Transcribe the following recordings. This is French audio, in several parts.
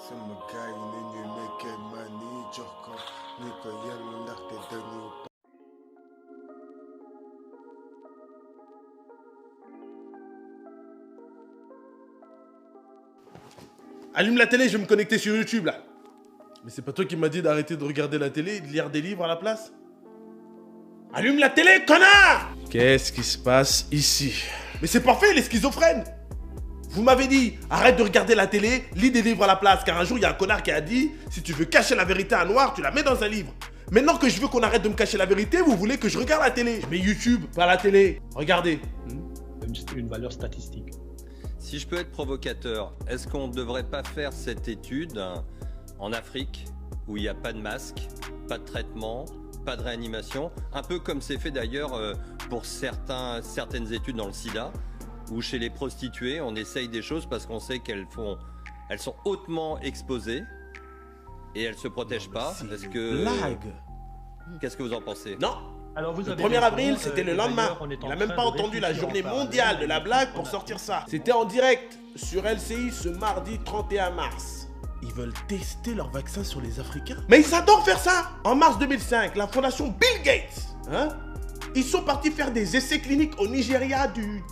sama gaay yi ne ñuy mekkee ma nii jox ko ñi ko yellu ndaxte dañu Allume la télé, je vais me connecter sur YouTube là. Mais c'est pas toi qui m'as dit d'arrêter de regarder la télé et de lire des livres à la place? Allume la télé, connard! Qu'est-ce qui se passe ici? Mais c'est parfait, il est schizophrène! Vous m'avez dit, arrête de regarder la télé, lis des livres à la place, car un jour il y a un connard qui a dit, si tu veux cacher la vérité à noir, tu la mets dans un livre. Maintenant que je veux qu'on arrête de me cacher la vérité, vous voulez que je regarde la télé? Je mets YouTube, pas la télé. Regardez. Une valeur statistique. Si je peux être provocateur, est-ce qu'on ne devrait pas faire cette étude en Afrique où il n'y a pas de masque, pas de traitement, pas de réanimation, un peu comme c'est fait d'ailleurs pour certaines études dans le sida, où chez les prostituées, on essaye des choses parce qu'on sait qu'elles sont hautement exposées et elles ne se protègent pas. Est-ce que... Blague. Qu'est-ce que vous en pensez? Non. Alors vous Le avez 1er raison, avril, c'était le lendemain. Il n'a même pas entendu la journée mondiale de la blague pour sortir ça. C'était en direct sur LCI ce mardi 31 mars. Ils veulent tester leur vaccin sur les Africains. Mais ils adorent faire ça. En mars 2005, la fondation Bill Gates, ils sont partis faire des essais cliniques au Nigeria du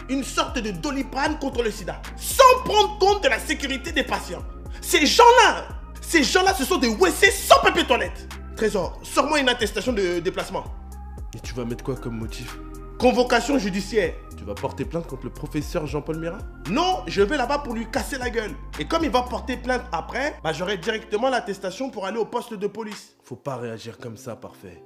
une sorte de Doliprane contre le sida, sans prendre compte de la sécurité des patients. Ces gens-là, ce sont des WC sans papier toilette. Trésor, sors-moi une attestation de déplacement. Et tu vas mettre quoi comme motif? Convocation judiciaire. Tu vas porter plainte contre le professeur Jean-Paul Mira? Non, je vais là-bas pour lui casser la gueule. Et comme il va porter plainte après, j'aurai directement l'attestation pour aller au poste de police. Faut pas réagir comme ça, parfait.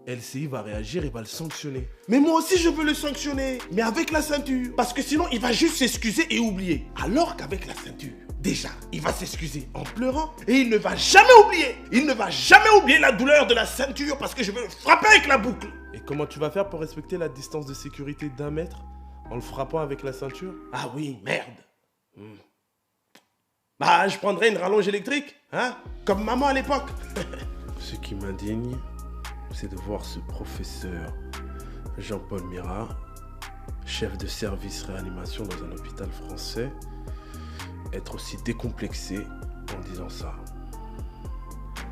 LCI va réagir et va le sanctionner. Mais moi aussi je veux le sanctionner, mais avec la ceinture. Parce que sinon il va juste s'excuser et oublier. Alors qu'avec la ceinture, déjà, il va s'excuser en pleurant et il ne va jamais oublier. Il ne va jamais oublier la douleur de la ceinture parce que je vais le frapper avec la boucle. Et comment tu vas faire pour respecter la distance de sécurité d'1 mètre en le frappant avec la ceinture? Ah oui, merde. Je prendrai une rallonge électrique, comme maman à l'époque. Ce qui m'indigne, c'est de voir ce professeur Jean-Paul Mira, chef de service réanimation dans un hôpital français, être aussi décomplexé en disant ça.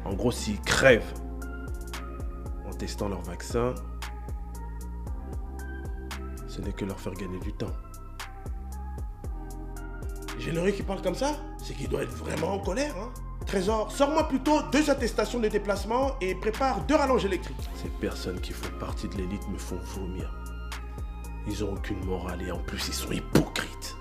En gros, s'ils crèvent en testant leur vaccin, ce n'est que leur faire gagner du temps. Généreux qui parle comme ça, c'est qu'il doit être vraiment en colère, Trésor, sors-moi plutôt 2 attestations de déplacement et prépare 2 rallonges électriques. Ces personnes qui font partie de l'élite me font vomir. Ils ont aucune morale et en plus ils sont hypocrites.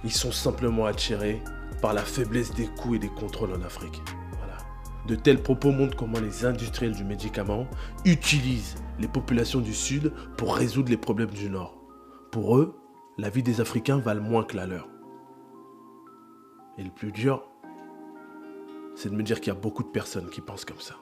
Ils sont simplement attirés par la faiblesse des coûts et des contrôles en Afrique. Voilà. De tels propos montrent comment les industriels du médicament utilisent les populations du Sud pour résoudre les problèmes du Nord. Pour eux, la vie des Africains valent moins que la leur. Et le plus dur, c'est de me dire qu'il y a beaucoup de personnes qui pensent comme ça.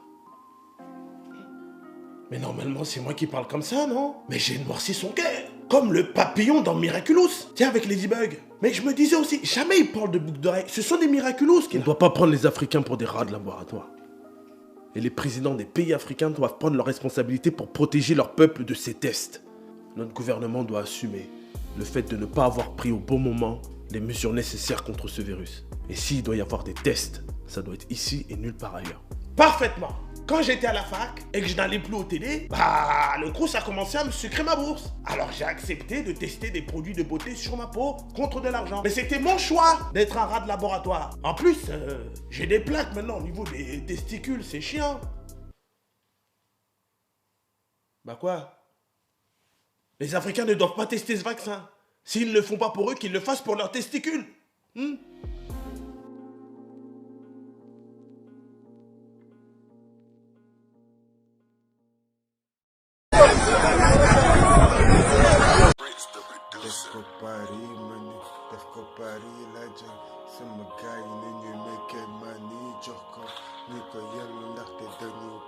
Mais normalement, c'est moi qui parle comme ça, non? Mais j'ai noirci son cœur. Comme le papillon dans Miraculous. Tiens, avec Ladybug. Mais je me disais aussi, jamais ils parlent de boucles d'oreilles. Ce sont des Miraculous qui... On ne doit pas prendre les Africains pour des rats de laboratoire. Et les présidents des pays africains doivent prendre leurs responsabilités pour protéger leur peuple de ces tests. Notre gouvernement doit assumer le fait de ne pas avoir pris au bon moment les mesures nécessaires contre ce virus. Et s'il doit y avoir des tests, ça doit être ici et nulle part ailleurs. Parfaitement. Quand j'étais à la fac et que je n'allais plus aux télé, le Crous a commencé à me sucrer ma bourse. Alors j'ai accepté de tester des produits de beauté sur ma peau contre de l'argent. Mais c'était mon choix d'être un rat de laboratoire. En plus, j'ai des plaques maintenant au niveau des testicules, c'est chiant. Quoi? Les Africains ne doivent pas tester ce vaccin. S'ils ne le font pas pour eux, qu'ils le fassent pour leurs testicules. def ko Paris ma ni def ko Paris la jël sama gaay yi ne ñuy mekkee ma nii jox ko ñi ko yellu ndaxte dañu